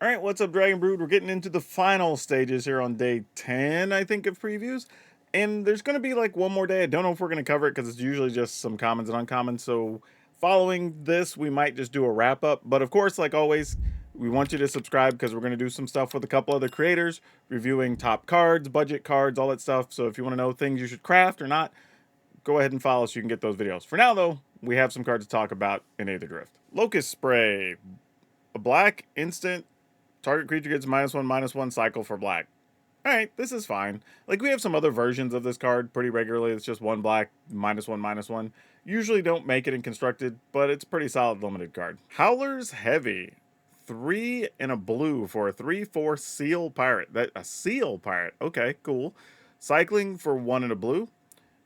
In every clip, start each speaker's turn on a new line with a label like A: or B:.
A: All right, what's up, Dragon Brood? We're getting into the final stages here on day 10, I think, of previews. And there's going to be like one more day. I don't know if we're going to cover it because it's usually just some commons and uncommons. So following this, we might just do a wrap up. But of course, like always, we want you to subscribe because we're going to do some stuff with a couple other creators, reviewing top cards, budget cards, all that stuff. So if you want to know things you should craft or not, go ahead and follow so you can get those videos. For now, though, we have some cards to talk about in Aetherdrift. Locust Spray, a black instant. Target creature gets -1/-1 cycle for black. Alright, this is fine. Like, we have some other versions of this card pretty regularly. It's just one black, -1/-1. Usually don't make it in constructed, but it's a pretty solid limited card. Howler's Heavy. 3 and a blue for a 3/4 seal pirate. A seal pirate. Okay, cool. Cycling for 1 and a blue.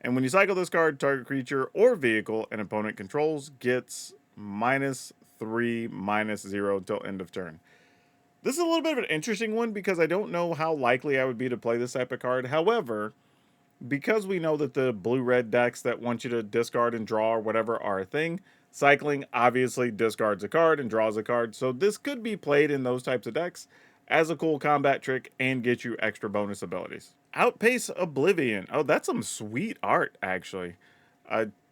A: And when you cycle this card, target creature or vehicle an opponent controls gets -3/-0 till end of turn. This is a little bit of an interesting one because I don't know how likely I would be to play this type of card. However, because we know that the blue-red decks that want you to discard and draw or whatever are a thing, cycling obviously discards a card and draws a card. So this could be played in those types of decks as a cool combat trick and get you extra bonus abilities. Outpace Oblivion. Oh, that's some sweet art, actually.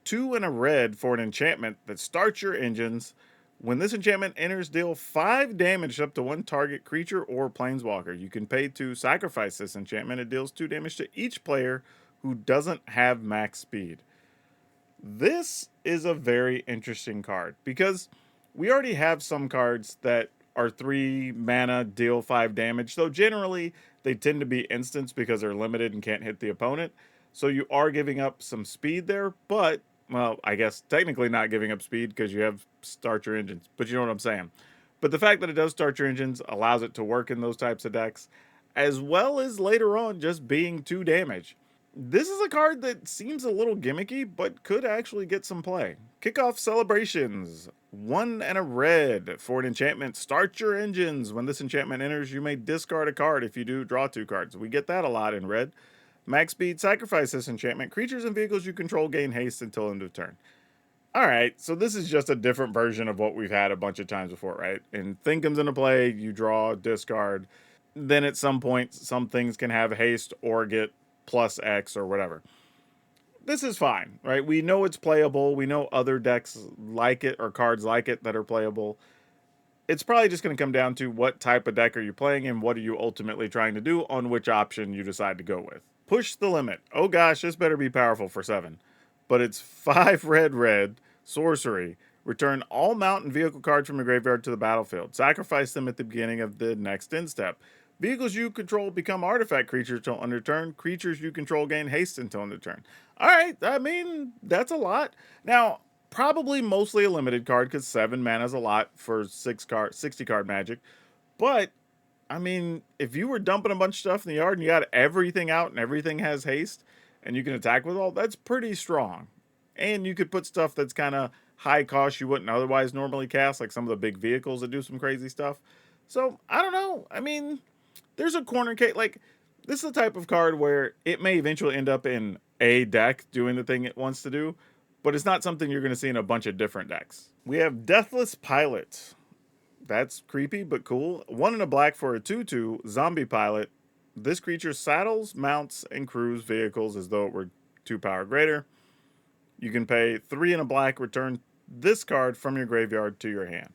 A: 2 and a red for an enchantment that starts your engines. When this enchantment enters, deal 5 damage up to one target creature or planeswalker. You can pay to sacrifice this enchantment. It deals 2 damage to each player who doesn't have max speed. This is a very interesting card because we already have some cards that are 3 mana, deal 5 damage, though generally they tend to be instants because they're limited and can't hit the opponent. So you are giving up some speed there, but well, I guess technically not giving up speed because you have start your engines, but you know what I'm saying. But the fact that it does start your engines allows it to work in those types of decks, as well as later on just being 2 damage. This is a card that seems a little gimmicky, but could actually get some play. Kickoff Celebrations. 1 and a red for an enchantment. Start your engines. When this enchantment enters, you may discard a card. If you do, draw 2 cards. We get that a lot in red. Max speed, sacrifice this enchantment. Creatures and vehicles you control gain haste until end of turn. Alright, so this is just a different version of what we've had a bunch of times before, right? And thing comes into play, you draw, discard. Then at some point, some things can have haste or get plus X or whatever. This is fine, right? We know it's playable. We know other decks like it or cards like it that are playable. It's probably just going to come down to what type of deck are you playing and what are you ultimately trying to do on which option you decide to go with. Push the limit. Oh gosh, this better be powerful for 7. But it's 5 red, sorcery. Return all mount and vehicle cards from your graveyard to the battlefield. Sacrifice them at the beginning of the next end step. Vehicles you control become artifact creatures until end of turn. Creatures you control gain haste until end of turn. Alright, I mean, that's a lot. Now, probably mostly a limited card because 7 mana is a lot for 60 card magic. But I mean, if you were dumping a bunch of stuff in the yard and you got everything out and everything has haste and you can attack with all, that's pretty strong. And you could put stuff that's kind of high cost you wouldn't otherwise normally cast, like some of the big vehicles that do some crazy stuff. So, I don't know. I mean, there's a corner case. Like, this is the type of card where it may eventually end up in a deck doing the thing it wants to do, but it's not something you're going to see in a bunch of different decks. We have Deathless Pilot. That's creepy, but cool. 1 and a black for a 2/2 zombie pilot. This creature saddles, mounts, and crews vehicles as though it were 2 power greater. You can pay 3 and a black, return this card from your graveyard to your hand.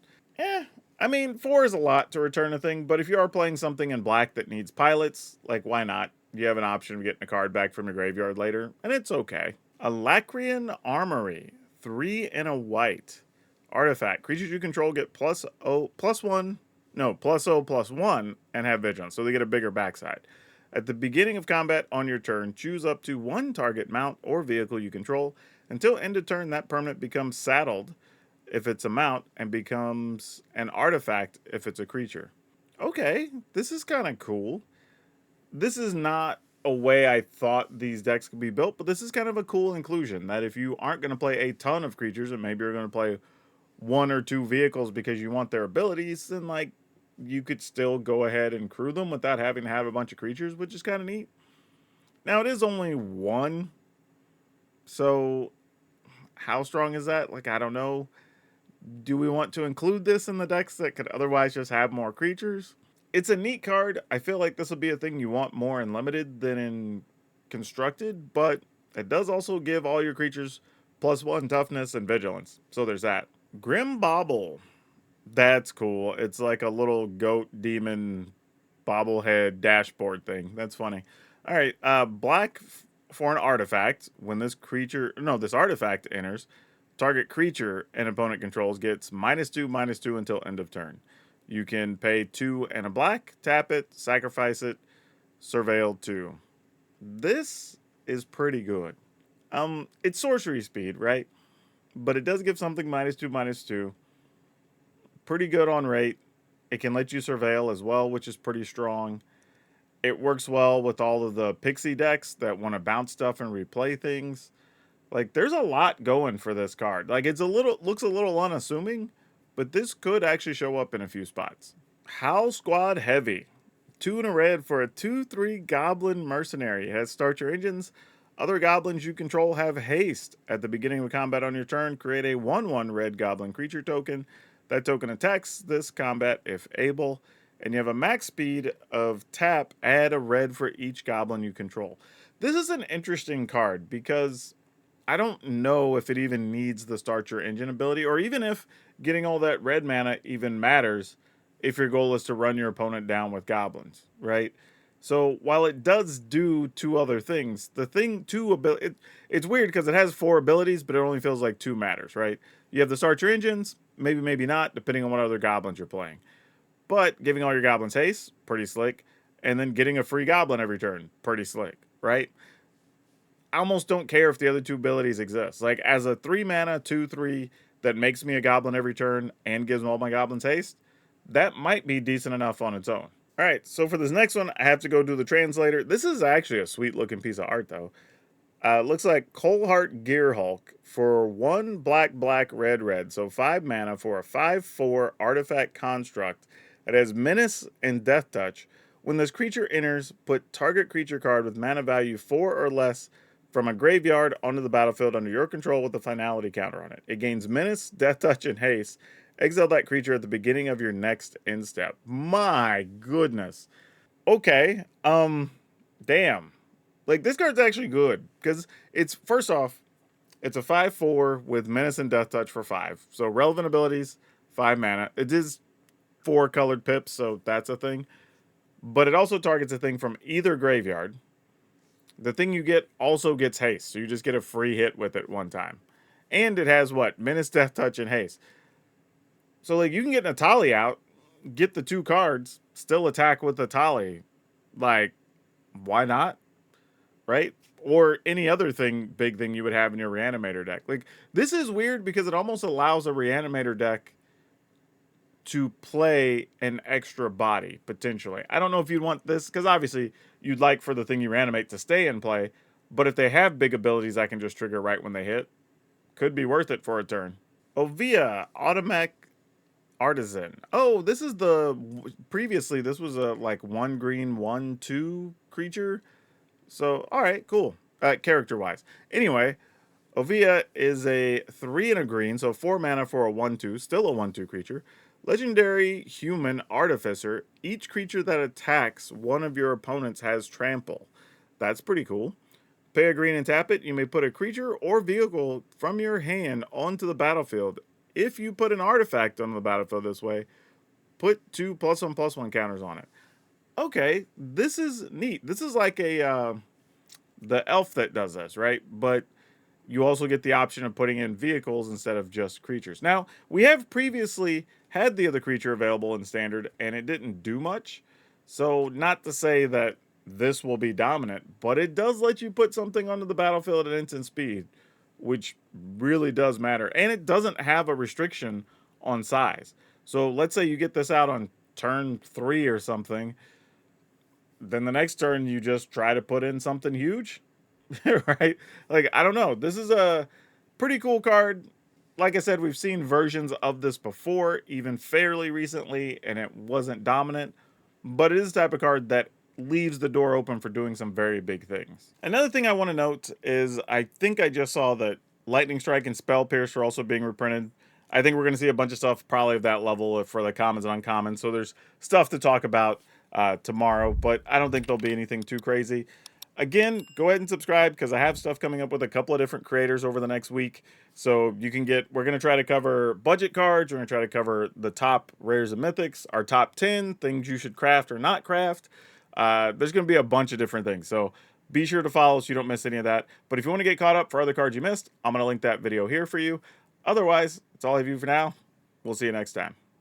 A: I mean, 4 is a lot to return a thing, but if you are playing something in black that needs pilots, like, why not? You have an option of getting a card back from your graveyard later, and it's okay. Alacrian Armory. 3 and a white. Artifact. Creatures you control get +0/+1, and have vigilance, so they get a bigger backside. At the beginning of combat on your turn, choose up to 1 target mount or vehicle you control. Until end of turn, that permanent becomes saddled if it's a mount and becomes an artifact if it's a creature. Okay, this is kind of cool. This is not a way I thought these decks could be built, but this is kind of a cool inclusion that if you aren't going to play a ton of creatures and maybe you're going to play 1 or 2 vehicles because you want their abilities, then like you could still go ahead and crew them without having to have a bunch of creatures, which is kind of neat. Now it is only 1, so how strong is that? Like, I don't know. Do we want to include this in the decks that could otherwise just have more creatures? It's a neat card. I feel like this will be a thing you want more in limited than in constructed, but it does also give all your creatures +1 toughness and vigilance. So there's that. Grim Bauble. That's cool. It's like a little goat demon bobblehead dashboard thing. That's funny. All right, black for an artifact. When this artifact enters, target creature an opponent controls gets -2/-2 until end of turn. You can pay 2 and a black, tap it, sacrifice it, surveil 2. This is pretty good. It's sorcery speed, right? But it does give something -2/-2. Pretty good on rate. It can let you surveil as well, which is pretty strong. It works well with all of the pixie decks that want to bounce stuff and replay things. Like, there's a lot going for this card. Like, looks a little unassuming, but this could actually show up in a few spots. Howlsquad Heavy. 2 and a red for a 2/3 goblin mercenary. It has start your engines. Other goblins you control have haste. At the beginning of combat on your turn, create a 1/1 red goblin creature token. That token attacks this combat if able. And you have a max speed of tap, add a red for each goblin you control. This is an interesting card because I don't know if it even needs the start your engine ability, or even if getting all that red mana even matters if your goal is to run your opponent down with goblins, right? So while it does do 2 other things, the thing 2 ability, it's weird because it has 4 abilities, but it only feels like 2 matters, right? You have the start your engines, maybe not, depending on what other goblins you're playing. But giving all your goblins haste, pretty slick. And then getting a free goblin every turn, pretty slick, right? I almost don't care if the other 2 abilities exist. Like, as a 3 mana, 2/3 that makes me a goblin every turn and gives all my goblins haste, that might be decent enough on its own. All right, so for this next one, I have to go do the translator. This is actually a sweet looking piece of art, though. Looks like Coalheart Gearhulk for 1 black, red. So 5 mana for a 5/4 artifact construct that has Menace and Death Touch. When this creature enters, put target creature card with mana value 4 or less from a graveyard onto the battlefield under your control with a finality counter on it. It gains Menace, Death Touch, and Haste. Exile that creature at the beginning of your next end step. My goodness. Okay. Damn. Like, this card's actually good because it's, first off, it's a 5/4 with Menace and Death Touch for 5. So relevant abilities, 5 mana. It is 4 colored pips, so that's a thing. But it also targets a thing from either graveyard. The thing you get also gets haste, so you just get a free hit with it one time. And it has what? Menace, Death Touch, and haste. So, like, you can get Natali out, get the 2 cards, still attack with Natali. Like, why not? Right? Or any other big thing you would have in your reanimator deck. Like, this is weird because it almost allows a reanimator deck to play an extra body, potentially. I don't know if you'd want this, because obviously you'd like for the thing you reanimate to stay in play, but if they have big abilities I can just trigger right when they hit, could be worth it for a turn. Oviya, automech artisan. Oh, this is previously this was a like 1 green 1/2 creature. So, all right, cool. Character-wise. Anyway, Oviya is a 3 and a green, so 4 mana for a 1/2, still a 1/2 creature. Legendary human artificer. Each creature that attacks one of your opponents has trample. That's pretty cool. Pay a green and tap it. You may put a creature or vehicle from your hand onto the battlefield. If you put an artifact on the battlefield this way, put 2 +1/+1 counters on it. Okay, this is neat. This is like the elf that does this, right? But you also get the option of putting in vehicles instead of just creatures. Now, we have previously had the other creature available in Standard, and it didn't do much. So, not to say that this will be dominant, but it does let you put something onto the battlefield at instant speed, which really does matter. And it doesn't have a restriction on size. So, let's say you get this out on turn 3 or something. Then the next turn, you just try to put in something huge. Right? Like, I don't know. This is a pretty cool card. Like I said, we've seen versions of this before, even fairly recently, and it wasn't dominant. But it is the type of card that leaves the door open for doing some very big things. Another thing I want to note is I think I just saw that Lightning Strike and Spell Pierce are also being reprinted. I think we're going to see a bunch of stuff probably of that level for the commons and uncommons. So there's stuff to talk about tomorrow, but I don't think there'll be anything too crazy. Again, go ahead and subscribe because I have stuff coming up with a couple of different creators over the next week. So you can get, we're going to try to cover budget cards. We're going to try to cover the top rares and mythics, our top 10 things you should craft or not craft. There's going to be a bunch of different things. So be sure to follow so you don't miss any of that. But if you want to get caught up for other cards you missed, I'm going to link that video here for you. Otherwise, that's all I have for you for now. We'll see you next time.